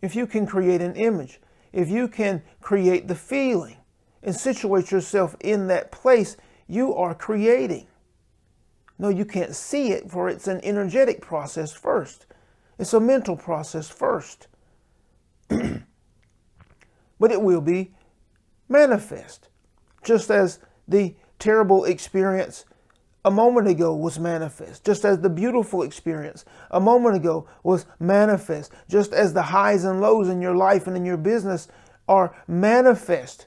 if you can create an image, if you can create the feeling and situate yourself in that place, you are creating. No, you can't see it, for it's an energetic process first. It's a mental process first. But it will be manifest. Just as the terrible experience a moment ago was manifest. Just as the beautiful experience a moment ago was manifest. Just as the highs and lows in your life and in your business are manifest.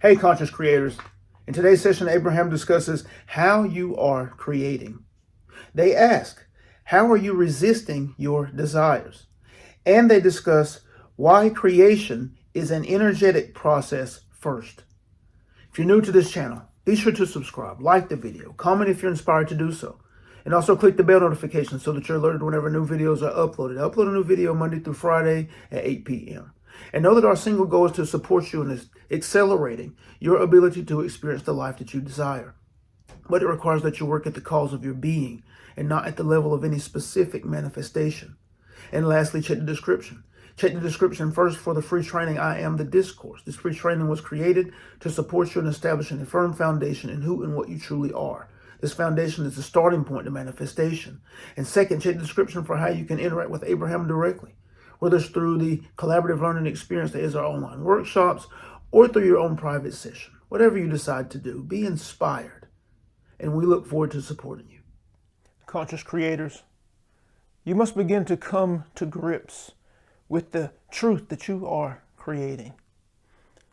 Hey, conscious creators. In today's session, Abraham discusses how you are creating. They ask, how are you resisting your desires? And they discuss why creation is an energetic process first. If you're new to this channel, be sure to subscribe, like the video, comment if you're inspired to do so, and also click the bell notification so that you're alerted whenever new videos are uploaded. I upload a new video Monday through Friday at 8 p.m. And know that our single goal is to support you in accelerating your ability to experience the life that you desire. But it requires that you work at the cause of your being and not at the level of any specific manifestation. And lastly, check the description. Check the description first for the free training, I Am the Discourse. This free training was created to support you in establishing a firm foundation in who and what you truly are. This foundation is the starting point to manifestation. And second, check the description for how you can interact with Abraham directly, whether it's through the collaborative learning experience that is our online workshops or through your own private session. Whatever you decide to do, be inspired. And we look forward to supporting you. Conscious creators, you must begin to come to grips with the truth that you are creating.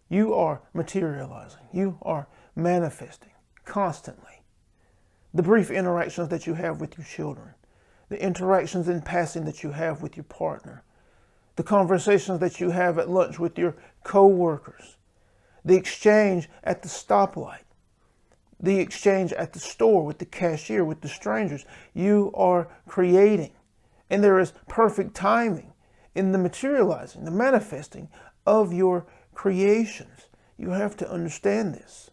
You are materializing. You are manifesting constantly. The brief interactions that you have with your children, the interactions in passing that you have with your partner, the conversations that you have at lunch with your co-workers, the exchange at the stoplight, the exchange at the store with the cashier, with the strangers. You are creating. And there is perfect timing in the materializing, the manifesting of your creations. You have to understand this.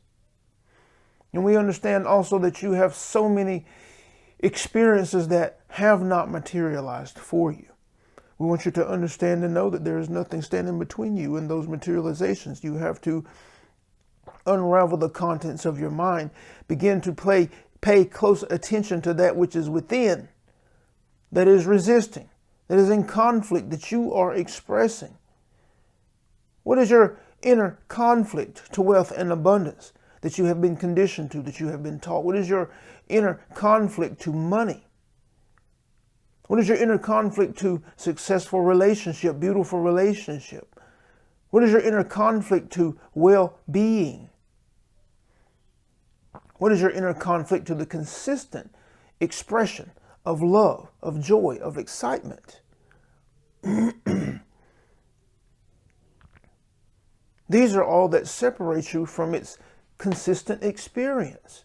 And we understand also that you have so many experiences that have not materialized for you. We want you to understand and know that there is nothing standing between you and those materializations. You have to unravel the contents of your mind, begin to pay close attention to that which is within, that is resisting, that is in conflict, that you are expressing. What is your inner conflict to wealth and abundance that you have been conditioned to, that you have been taught? What is your inner conflict to money? What is your inner conflict to successful relationship, beautiful relationship? What is your inner conflict to well-being? What is your inner conflict to the consistent expression of love, of joy, of excitement? These are all that separate you from its consistent experience.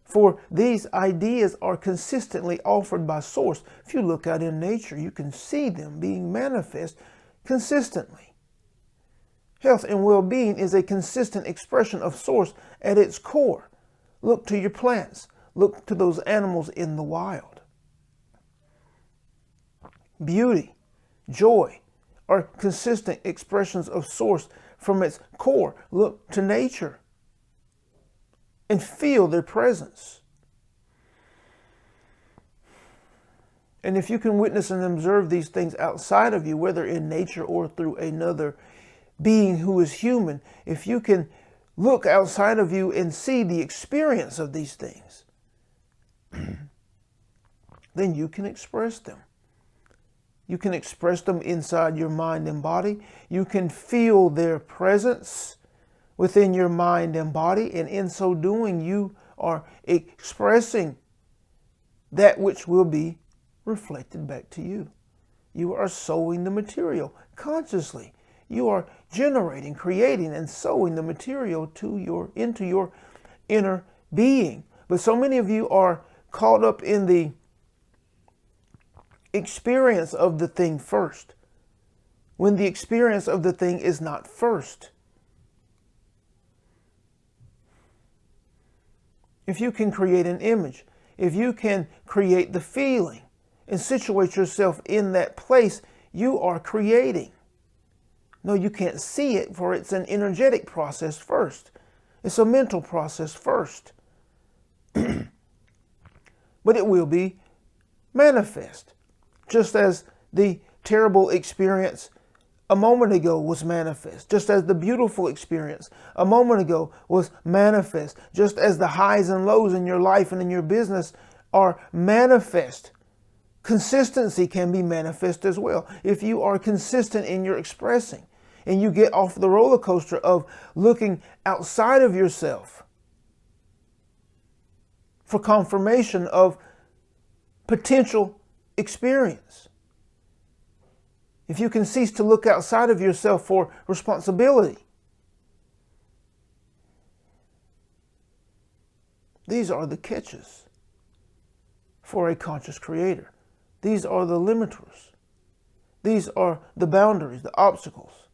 For these ideas are consistently offered by Source. If you look out in nature, you can see them being manifest consistently. Health and well-being is a consistent expression of Source at its core. Look to your plants. Look to those animals in the wild. Beauty, joy are consistent expressions of Source from its core. Look to nature and feel their presence. And if you can witness and observe these things outside of you, whether in nature or through another being who is human, if you can look outside of you and see the experience of these things, then you can express them. You can express them inside your mind and body. You can feel their presence within your mind and body, and in so doing, you are expressing that which will be reflected back to you. You are sowing the material consciously. You are generating, creating, and sowing the material into your inner being. But so many of you are caught up in the experience of the thing first, when the experience of the thing is not first. if you can create an image, if you can create the feeling and situate yourself in that place, you are creating. No, you can't see it, for it's an energetic process first. It's a mental process first. But it will be manifest. Just as the terrible experience a moment ago was manifest. Just as the beautiful experience a moment ago was manifest. Just as the highs and lows in your life and in your business are manifest. Consistency can be manifest as well. If you are consistent in your expressing and you get off the roller coaster of looking outside of yourself for confirmation of potential experience. If you can cease to look outside of yourself for responsibility. These are the catches for a conscious creator. These are the limiters. These are the boundaries, the obstacles.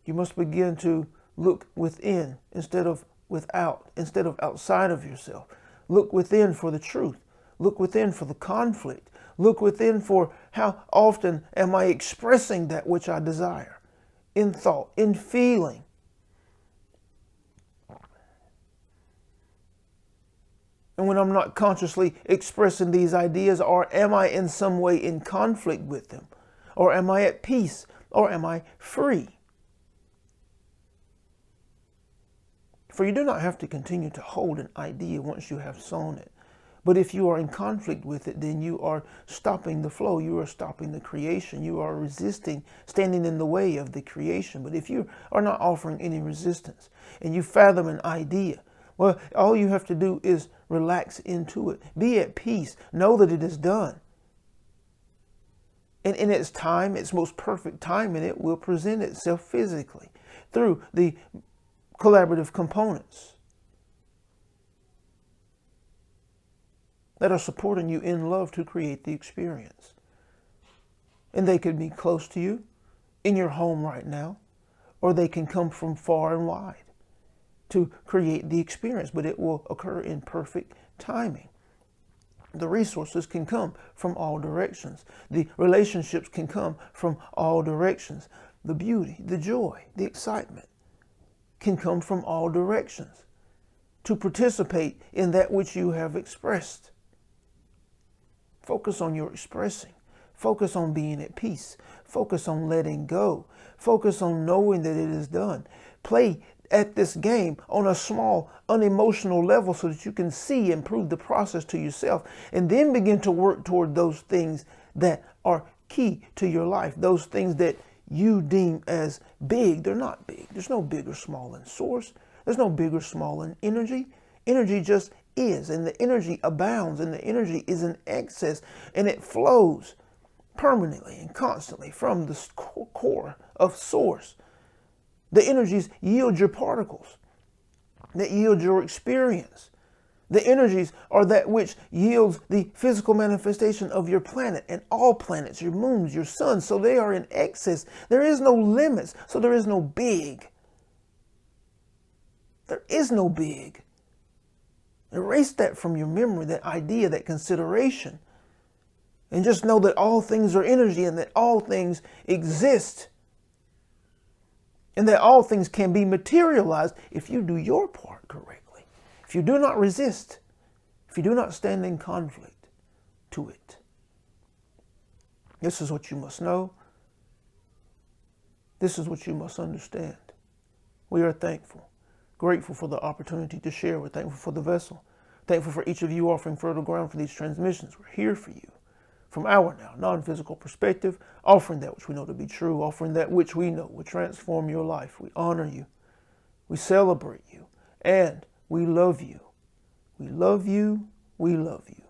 You must begin to look within instead of without, instead of outside of yourself. Look within for the truth. Look within for the conflict. Look within for how often am I expressing that which I desire in thought, in feeling. And when I'm not consciously expressing these ideas, or am I in some way in conflict with them? Or am I at peace? Or am I free? For you do not have to continue to hold an idea once you have sown it. But if you are in conflict with it, then you are stopping the flow. You are stopping the creation. You are resisting, standing in the way of the creation. But if you are not offering any resistance and you fathom an idea, well, all you have to do is relax into it. Be at peace. Know that it is done. And in its time, its most perfect time, and it will present itself physically through the collaborative components that are supporting you in love to create the experience. And they could be close to you, in your home right now, or they can come from far and wide to create the experience, but it will occur in perfect timing. The resources can come from all directions. The relationships can come from all directions. The beauty, the joy, the excitement can come from all directions to participate in that which you have expressed. Focus on your expressing. Focus on being at peace. Focus on letting go. Focus on knowing that it is done. Play at this game on a small, unemotional level so that you can see and prove the process to yourself, and then begin to work toward those things that are key to your life, those things that you deem as big. They're not big. There's no big or small in source. There's no big or small in energy. Energy just is, and the energy abounds, and the energy is in excess, and it flows permanently and constantly from the core of source. The energies yield your particles, that yield your experience. The energies are that which yields the physical manifestation of your planet and all planets, your moons, your suns. So they are in excess. There is no limits, so there is no big. There is no big. Erase that from your memory, that idea, that consideration. And just know that all things are energy and that all things exist. And that all things can be materialized if you do your part correctly. If you do not resist, if you do not stand in conflict to it. This is what you must know. This is what you must understand. We are thankful, grateful for the opportunity to share. We're thankful for the vessel. Thankful for each of you offering fertile ground for these transmissions. We're here for you. From our now non-physical perspective, offering that which we know to be true, offering that which we know will transform your life. We honor you. We celebrate you. And we love you. We love you. We love you.